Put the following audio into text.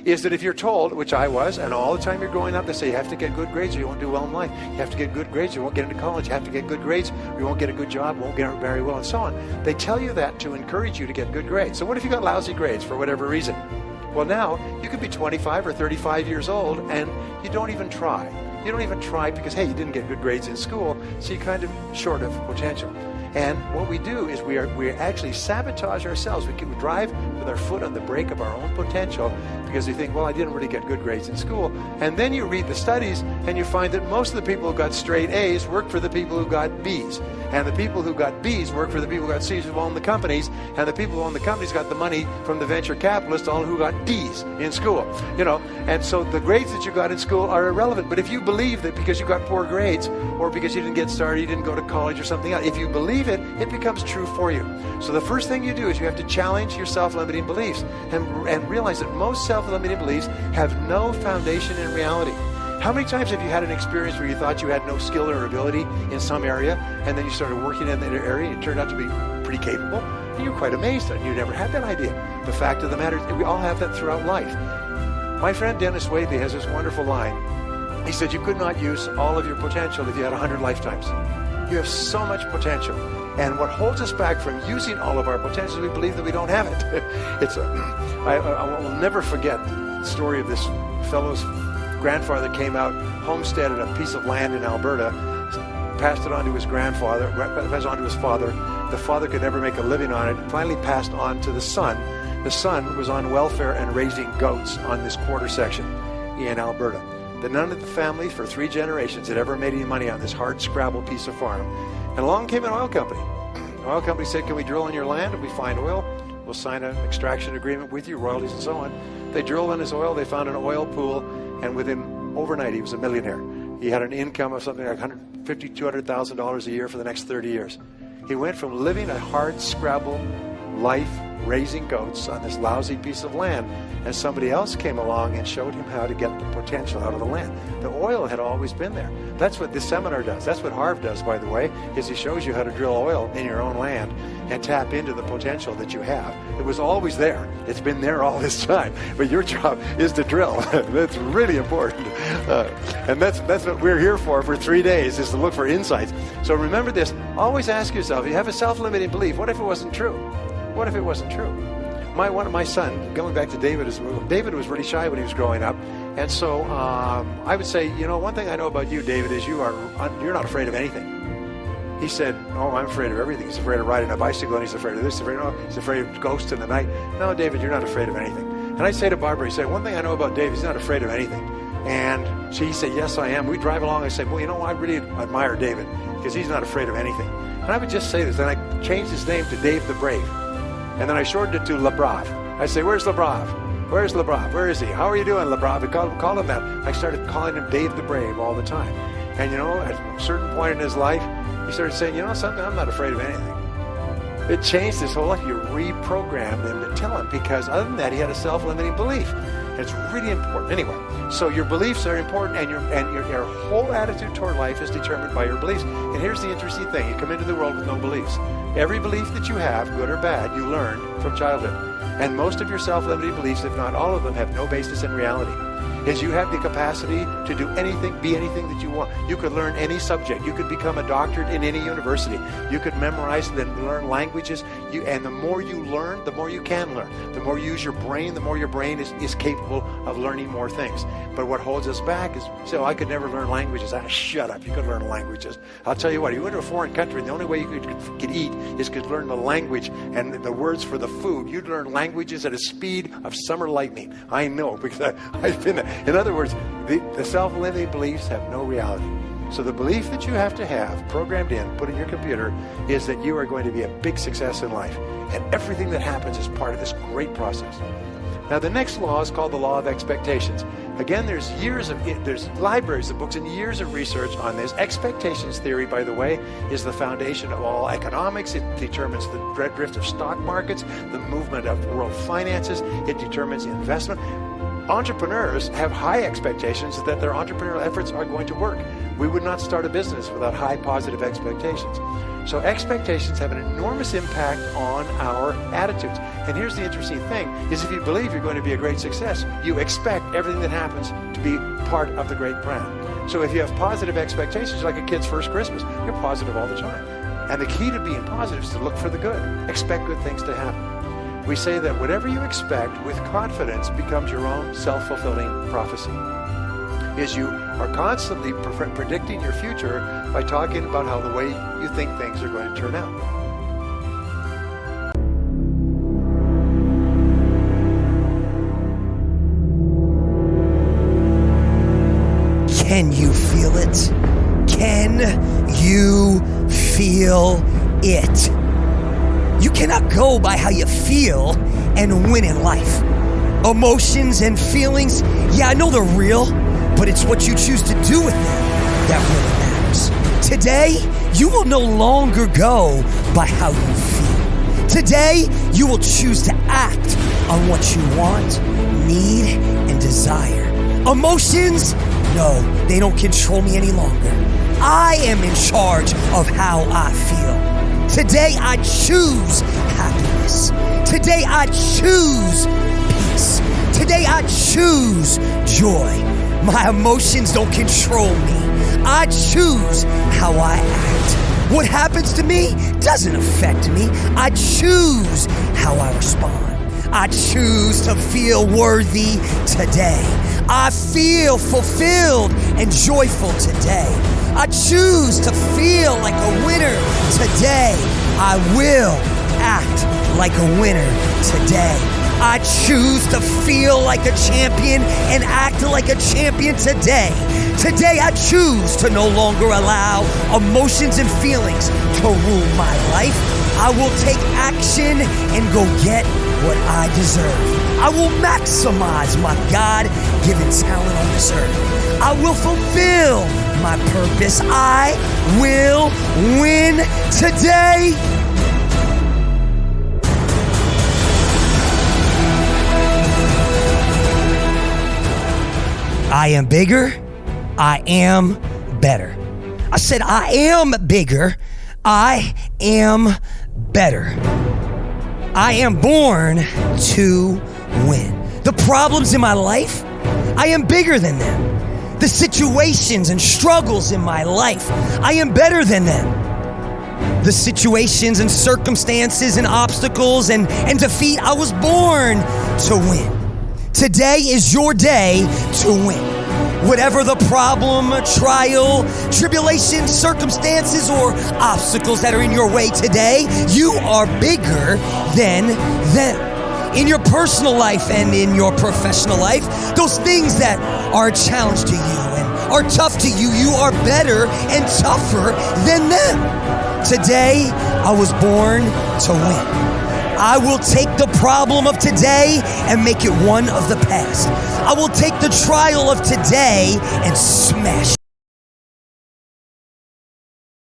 is that if you're told, which I was, and all the time you're growing up, they say you have to get good grades or you won't do well in life. You have to get good grades or you won't get into college. You have to get good grades or you won't get a good job, won't get very well, and so on. They tell you that to encourage you to get good grades. So what if you got lousy grades for whatever reason? Well, now you could be 25 or 35 years old and you don't even try. You don't even try because, hey, you didn't get good grades in school, so you're kind of short of potential. And what we do is we actually sabotage ourselves. We drive with our foot on the brake of our own potential because we think, well, I didn't really get good grades in school. And then you read the studies and you find that most of the people who got straight A's work for the people who got B's. And the people who got B's work for the people who got C's who own the companies. And the people who own the companies got the money from the venture capitalists, all who got D's in school. And so the grades that you got in school are irrelevant. But if you believe that because you got poor grades or because you didn't get started, you didn't go to college or something else, if you believe it, it becomes true for you. So the first thing you do is you have to challenge your self-limiting beliefs and realize that most self-limiting beliefs have no foundation in reality. How many times have you had an experience where you thought you had no skill or ability in some area, and then you started working in that area and it turned out to be pretty capable, and you're quite amazed that you never had that idea? The fact of the matter is we all have that throughout life. My friend Dennis Whaley has this wonderful line. He said, you could not use all of your potential if you had 100 lifetimes. You have so much potential. And what holds us back from using all of our potential is we believe that we don't have it. I will never forget the story of this fellow's grandfather came out, homesteaded a piece of land in Alberta, passed it on to his grandfather, passed it on to his father. The father could never make a living on it, finally passed on to the son. The son was on welfare and raising goats on this quarter section in Alberta. None of the family for 3 generations had ever made any money on this hard scrabble piece of farm. And along came an oil company. The oil company said, can we drill on your land? If we find oil, we'll sign an extraction agreement with you, royalties and so on. They drilled on his oil, they found an oil pool, and within overnight he was a millionaire. He had an income of something like $150,000, $200,000 a year for the next 30 years. He went from living a hard scrabble life raising goats on this lousy piece of land, and somebody else came along and showed him how to get the potential out of the land. The oil had always been there. That's what this seminar does. That's what Harv does, by the way, is he shows you how to drill oil in your own land and tap into the potential that you have. It was always there. It's been there all this time, but your job is to drill. That's really important. And that's what we're here for 3 days, is to look for insights. So remember this, always ask yourself, you have a self-limiting belief, what if it wasn't true? What if it wasn't true? One of my son, going back to David, David was really shy when he was growing up, and so I would say, one thing I know about you, David, is you're not afraid of anything. He said, oh, I'm afraid of everything. He's afraid of riding a bicycle, and he's afraid of this, he's afraid of ghosts in the night. No, David, you're not afraid of anything. And I say to Barbara, one thing I know about David, he's not afraid of anything. And she said, yes, I am. We drive along, I say, well, I really admire David, because he's not afraid of anything. And I would just say this, and I changed his name to Dave the Brave. And then I shortened it to Le Brave. I say, where's Le Brave? Where's Le Brave? Where is he? How are you doing, Le Brave? I call him that. I started calling him Dave the Brave all the time. And at a certain point in his life, he started saying, something, I'm not afraid of anything. It changed his whole life. You reprogrammed him to tell him, because other than that, he had a self-limiting belief. And it's really important. Anyway, so your beliefs are important, and your whole attitude toward life is determined by your beliefs. And here's the interesting thing. You come into the world with no beliefs. Every belief that you have, good or bad, you learned from childhood. And most of your self-limiting beliefs, if not all of them, have no basis in reality. Is you have the capacity to do anything, be anything that you want. You could learn any subject. You could become a doctorate in any university. You could memorize and then learn languages. And the more you learn, the more you can learn. The more you use your brain, the more your brain is capable of learning more things. But what holds us back is, I could never learn languages. Shut up, you could learn languages. I'll tell you what, you went to a foreign country, and the only way you could eat is could learn the language and the words for the food. You'd learn languages at a speed of summer lightning. I know, because I've been there. In other words, the self-limiting beliefs have no reality. So the belief that you have to have programmed in, put in your computer, is that you are going to be a big success in life. And everything that happens is part of this great process. Now, the next law is called the law of expectations. Again, there's libraries of books and years of research on this. Expectations theory, by the way, is the foundation of all economics. It determines the drift of stock markets, the movement of world finances. It determines investment. entrepreneurs have high expectations that their entrepreneurial efforts are going to work. We would not start a business without high positive expectations. So expectations have an enormous impact on our attitudes. And here's the interesting thing, is if you believe you're going to be a great success, you expect everything that happens to be part of the great plan. So if you have positive expectations, like a kid's first Christmas, you're positive all the time. And the key to being positive is to look for the good. Expect good things to happen. We say that whatever you expect with confidence becomes your own self-fulfilling prophecy. Is you are constantly predicting your future by talking about how the way you think things are going to turn out. Can you feel it? Can you feel it? You cannot go by how you feel and win in life. Emotions and feelings, yeah, I know they're real, but it's what you choose to do with them that really matters. Today, you will no longer go by how you feel. Today, you will choose to act on what you want, need, and desire. Emotions, no, they don't control me any longer. I am in charge of how I feel. Today, I choose happiness. Today, I choose peace. Today, I choose joy. My emotions don't control me. I choose how I act. What happens to me doesn't affect me. I choose how I respond. I choose to feel worthy today. I feel fulfilled and joyful today. I choose to feel like a winner today. I will act like a winner today. I choose to feel like a champion and act like a champion today. Today I choose to no longer allow emotions and feelings to rule my life. I will take action and go get what I deserve. I will maximize my God-given talent on this earth. I will fulfill my purpose. I will win today. I am bigger. I am better. I said, I am bigger. I am better. I am born to win. The problems in my life, I am bigger than them. The situations and struggles in my life, I am better than them. The situations and circumstances and obstacles and defeat, I was born to win. Today is your day to win. Whatever the problem, trial, tribulation, circumstances, or obstacles that are in your way today, you are bigger than them. In your personal life and in your professional life, those things that are a challenge to you and are tough to you, you are better and tougher than them. Today, I was born to win. I will take the problem of today and make it one of the past. I will take the trial of today and smash